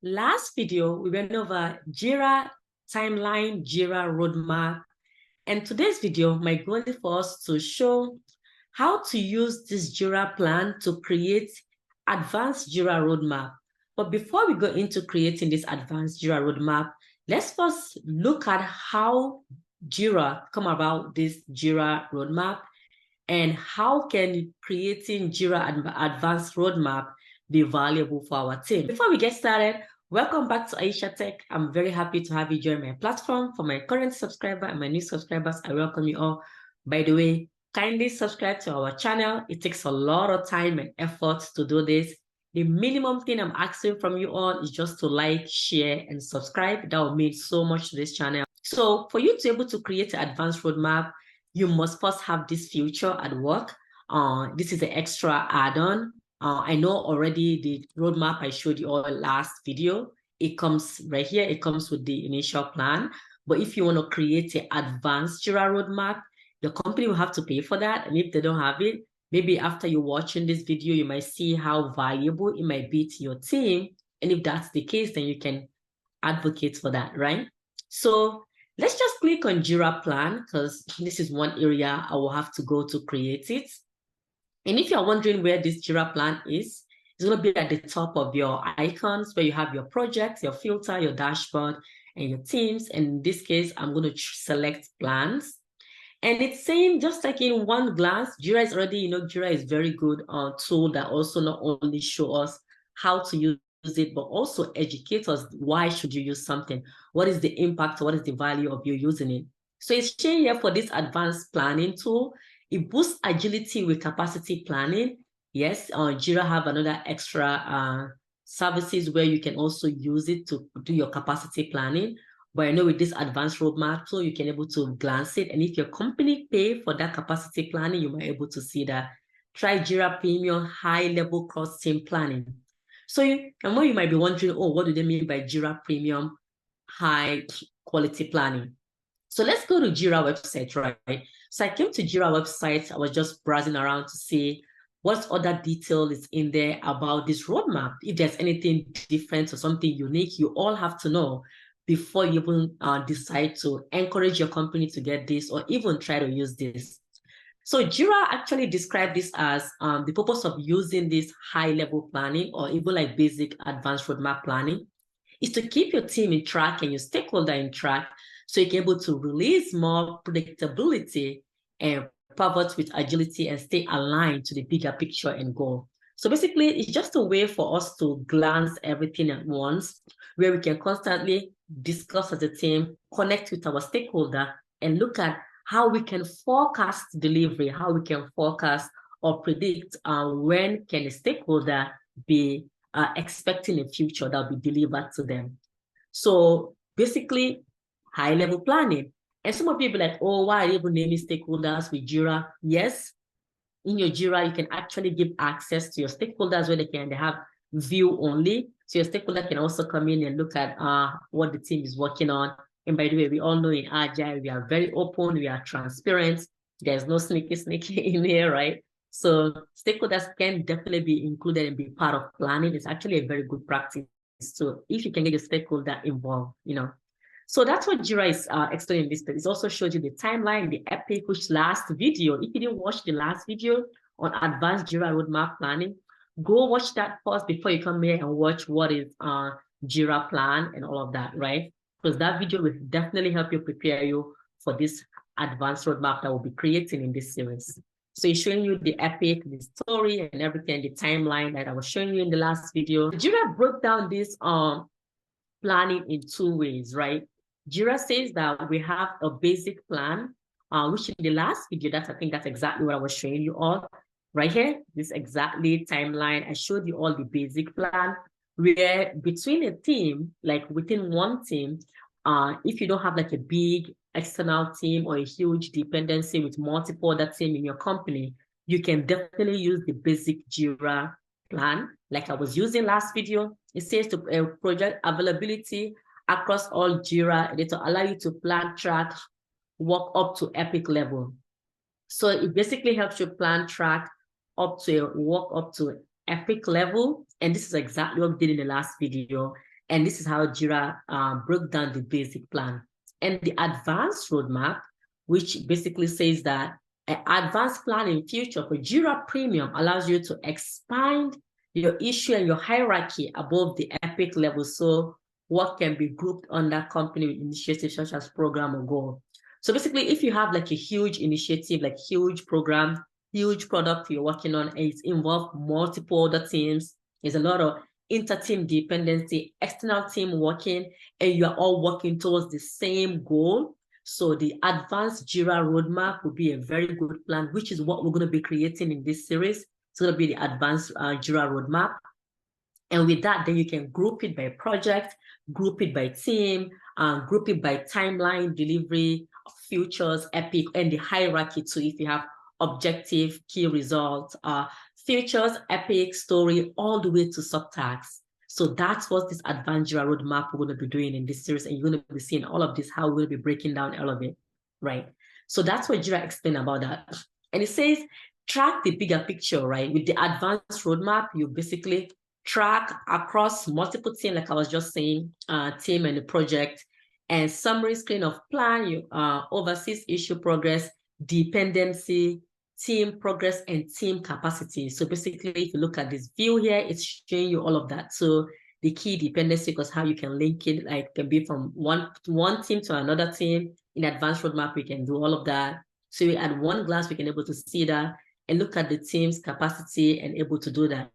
Last video, we went over Jira timeline, Jira roadmap. And today's video, my goal is for us to show how to use this Jira plan to create advanced Jira roadmap. But before we go into creating this advanced Jira roadmap, let's first look at how Jira come about this Jira roadmap and how can creating Jira advanced roadmap be valuable for our team. Before we get started, welcome back to AishaTech. I'm very happy to have you join my platform. For my current subscriber and my new subscribers, I welcome you all. By the way, kindly subscribe to our channel. It takes a lot of time and effort to do this. The minimum thing I'm asking from you all is just to like, share, and subscribe. That will mean so much to this channel. So for you to be able to create an advanced roadmap, you must first have this feature at work. This is an extra add-on. I know already the roadmap I showed you all last video. It comes right here. It comes with the initial plan. But if you want to create an advanced Jira roadmap, your company will have to pay for that. And if they don't have it, maybe after you're watching this video, you might see how valuable it might be to your team. And if that's the case, then you can advocate for that, right? So let's just click on Jira plan because this is one area I will have to go to create it. And if you're wondering where this Jira plan is, it's going to be at the top of your icons where you have your projects, your filter, your dashboard, and your teams. And in this case, I'm going to select plans. And it's saying just like in one glance, Jira is already, Jira is very good tool that also not only show us how to use it, but also educate us why should you use something, what is the impact, what is the value of you using it. So it's showing here for this advanced planning tool. It boosts agility with capacity planning. Yes, Jira have another extra services where you can also use it to do your capacity planning. But I know with this advanced roadmap, so you can able to glance it. And if your company pay for that capacity planning, you might be able to see that. Try Jira Premium high-level cross-team planning. So and what you might be wondering, oh, what do they mean by Jira Premium high-quality planning? So let's go to Jira website, right? So I came to Jira website. I was just browsing around to see what other detail is in there about this roadmap. If there's anything different or something unique, you all have to know before you even decide to encourage your company to get this or even try to use this. So Jira actually described this as the purpose of using this high-level planning or even like basic advanced roadmap planning is to keep your team in track and your stakeholder in track so you can be able to release more predictability and pivot with agility and stay aligned to the bigger picture and goal. So basically, it's just a way for us to glance everything at once, where we can constantly discuss as a team, connect with our stakeholder, and look at how we can forecast delivery, how we can forecast or predict when can a stakeholder be expecting a future that will be delivered to them. So basically, high-level planning. And some of you be like, oh, why are you even naming stakeholders with Jira? Yes, in your Jira, you can actually give access to your stakeholders where they have view only. So your stakeholder can also come in and look at what the team is working on. And by the way, we all know in Agile, we are very open, we are transparent. There's no sneaky in here, right? So stakeholders can definitely be included and be part of planning. It's actually a very good practice. So if you can get your stakeholder involved, So that's what Jira is explaining this. It also shows you the timeline, the epic, which last video. If you didn't watch the last video on advanced Jira roadmap planning, go watch that first before you come here and watch what is Jira plan and all of that, right? Because that video will definitely help you prepare you for this advanced roadmap that we'll be creating in this series. So it's showing you the epic, the story and everything, the timeline that I was showing you in the last video. Jira broke down this planning in two ways, right? Jira says that we have a basic plan, which in the last video, I think that's exactly what I was showing you all. Right here, this exactly timeline. I showed you all the basic plan, where between a team, like within one team, if you don't have like a big external team or a huge dependency with multiple other teams in your company, you can definitely use the basic Jira plan, like I was using last video. It says to project availability across all Jira, it will allow you to plan, track, work up to epic level. So it basically helps you plan, track work up to epic level. And this is exactly what we did in the last video. And this is how Jira broke down the basic plan. And the advanced roadmap, which basically says that an advanced plan in future for Jira Premium allows you to expand your issue and your hierarchy above the epic level. So what can be grouped under company initiatives such as program or goal. So basically, if you have like a huge initiative, like huge program, huge product you're working on, and it's involved multiple other teams, there's a lot of inter-team dependency, external team working, and you're all working towards the same goal. So the advanced Jira roadmap will be a very good plan, which is what we're going to be creating in this series. It's going to be the advanced Jira roadmap. And with that, then you can group it by project, group it by team, group it by timeline, delivery, futures, epic, and the hierarchy too. If you have objective, key results, futures, epic, story, all the way to subtasks. So that's what this advanced Jira roadmap we're going to be doing in this series. And you're going to be seeing all of this, how we're going to be breaking down all of it, right? So that's what Jira explained about that. And it says, track the bigger picture, right? With the advanced roadmap, you basically track across multiple teams, like I was just saying, team and the project, and summary screen of plan, you oversees issue progress, dependency, team progress, and team capacity. So basically, if you look at this view here, it's showing you all of that. So the key dependency, because how you can link it, like can be from one team to another team. In advanced roadmap, we can do all of that. So we at one glance, we can able to see that and look at the team's capacity and able to do that.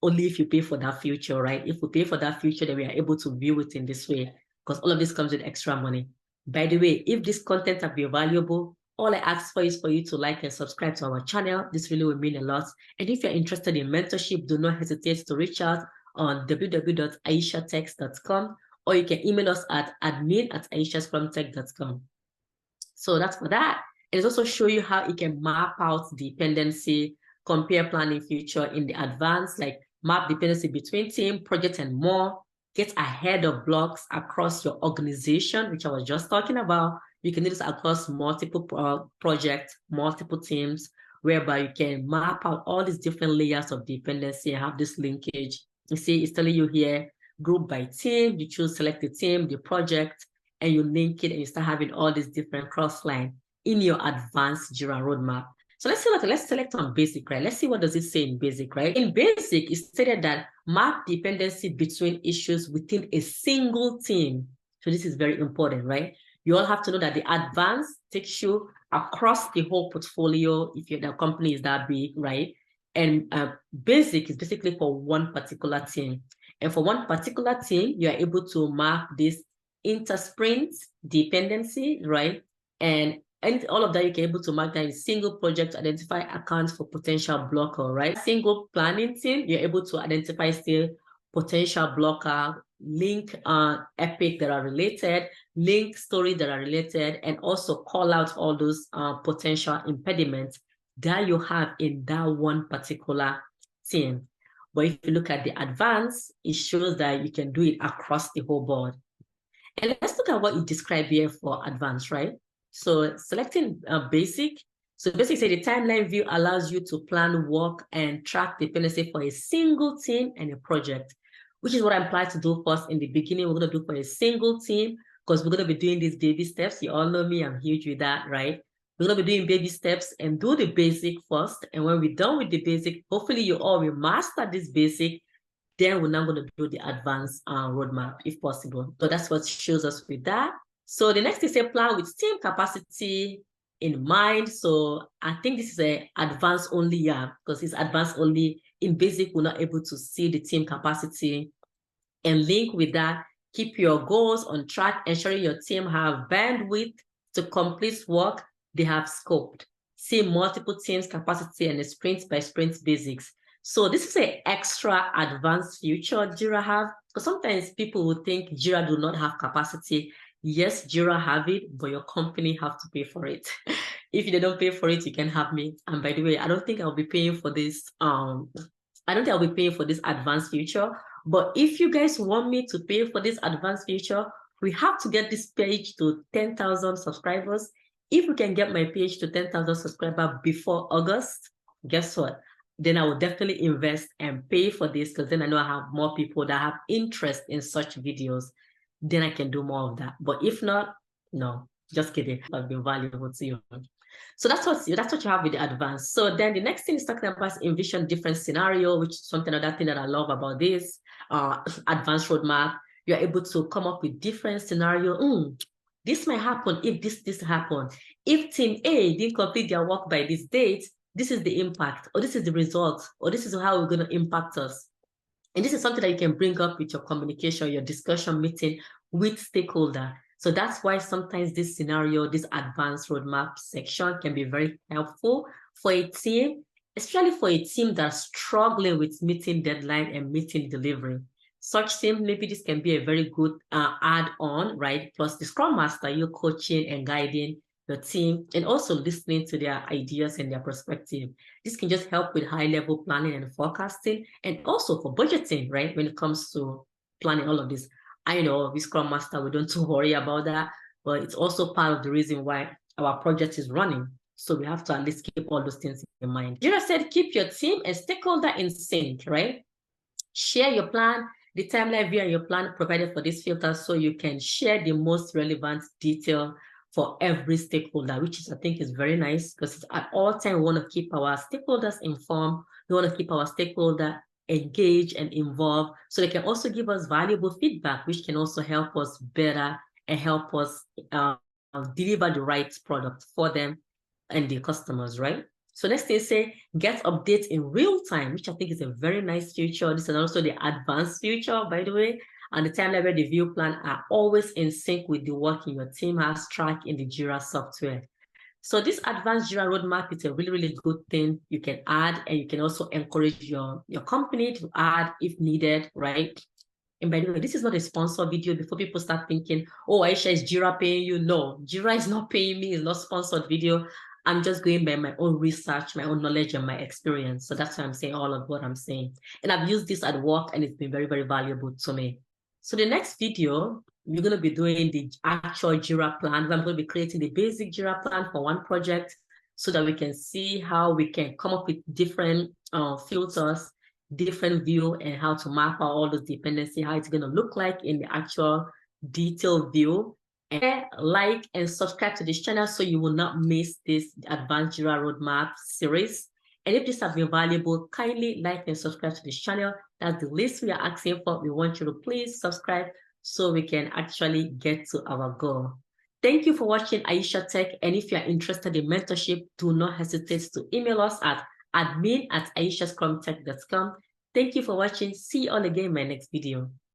Only if you pay for that future, right? If we pay for that future, then we are able to view it in this way, because all of this comes with extra money. By the way, if this content have been valuable, all I ask for is for you to like and subscribe to our channel. This really will mean a lot. And if you're interested in mentorship, do not hesitate to reach out on www.aishatech.com, or you can email us at admin@aishascrumtech.com. So that's for that. And it's also show you how it can map out dependency, compare planning future in the advanced, like map dependency between team, project, and more. Get ahead of blocks across your organization, which I was just talking about. You can do this across multiple projects, multiple teams, whereby you can map out all these different layers of dependency and have this linkage. You see, it's telling you here, group by team, you choose, select the team, the project, and you link it and you start having all these different cross-line in your advanced Jira roadmap. So let's select on basic, right? Let's see what does it say in basic, right? In basic, it stated that map dependency between issues within a single team. So this is very important, right? You all have to know that the advanced takes you across the whole portfolio if the company is that big, right? And basic is basically for one particular team. And for one particular team, you are able to map this inter-sprint dependency, right? And all of that you can able to mark that in single project to identify accounts for potential blocker, right? Single planning team, you're able to identify still potential blocker, link epic that are related, link story that are related, and also call out all those potential impediments that you have in that one particular team. But if you look at the advanced, it shows that you can do it across the whole board. And let's look at what you describe here for advanced, right? So selecting basic. So basic say the timeline view allows you to plan work and track dependency for a single team and a project, which is what I'm planning to do first in the beginning. We're going to do for a single team because we're going to be doing these baby steps. You all know me, I'm huge with that, right? We're going to be doing baby steps and do the basic first. And when we're done with the basic, hopefully you all will master this basic. Then we're now going to do the advanced roadmap if possible. So that's what shows us with that. So the next is a plan with team capacity in mind. So I think this is a advanced only, yeah, because it's advanced only. In basic, we're not able to see the team capacity. And link with that, keep your goals on track, ensuring your team have bandwidth to complete work they have scoped. See multiple teams capacity and a sprint by sprint basics. So this is an extra advanced feature Jira have, because sometimes people would think Jira do not have capacity. Yes, Jira have it, but your company have to pay for it. If they don't pay for it, you can have me. And by the way, I don't think I'll be paying for this. I don't think I'll be paying for this advanced feature. But if you guys want me to pay for this advanced feature, we have to get this page to 10,000 subscribers. If we can get my page to 10,000 subscribers before August, guess what? then I will definitely invest and pay for this, because then I know I have more people that have interest in such videos. Then I can do more of that. But if not, no, just kidding. I've been valuable to you. So that's what you have with the advanced. So then the next thing is talking about envision different scenario, which is something other thing that I love about this advanced roadmap. You're able to come up with different scenario. This might happen if this happen. If team A didn't complete their work by this date, this is the impact, or this is the result, or this is how we're going to impact us. And this is something that you can bring up with your communication, your discussion meeting with stakeholder. So that's why sometimes this scenario, this advanced roadmap section can be very helpful for a team, especially for a team that's struggling with meeting deadline and meeting delivery. Such team, maybe this can be a very good add-on, right? Plus the Scrum Master, you're coaching and guiding your team and also listening to their ideas and their perspective. This can just help with high-level planning and forecasting, and also for budgeting, right? When it comes to planning all of this. I know with Scrum Master, we don't worry about that, but it's also part of the reason why our project is running. So we have to at least keep all those things in mind. Jira said, keep your team and stakeholder in sync, right? Share your plan, the timeline view and your plan provided for this filter, so you can share the most relevant detail for every stakeholder, which is, I think, is very nice, because at all time we want to keep our stakeholders informed. We want to keep our stakeholder engaged and involved, so they can also give us valuable feedback, which can also help us better and help us deliver the right product for them and the customers, right? So next thing say, get updates in real time, which I think is a very nice feature. This is also the advanced feature, by the way. And the timeline where the view plan are always in sync with the work in your team has tracked in the Jira software. So this advanced Jira roadmap is a really, really good thing you can add, and you can also encourage your company to add if needed, right? And by the way, this is not a sponsored video. Before people start thinking, oh, Aisha, is Jira paying you? No, Jira is not paying me. It's not sponsored video. I'm just going by my own research, my own knowledge, and my experience. So that's why I'm saying all of what I'm saying. And I've used this at work, and it's been very, very valuable to me. So the next video, we're going to be doing the actual Jira plan. I'm going to be creating the basic Jira plan for one project, so that we can see how we can come up with different filters, different view, and how to map out all those dependency, how it's going to look like in the actual detailed view. And like and subscribe to this channel so you will not miss this Advanced Jira Roadmap series. And if this has been valuable, kindly like and subscribe to this channel. That's the least we are asking for. We want you to please subscribe so we can actually get to our goal. Thank you for watching AishaTech. And if you're interested in mentorship, do not hesitate to email us at admin@aishascrumtech.com. Thank you for watching. See you all again in my next video.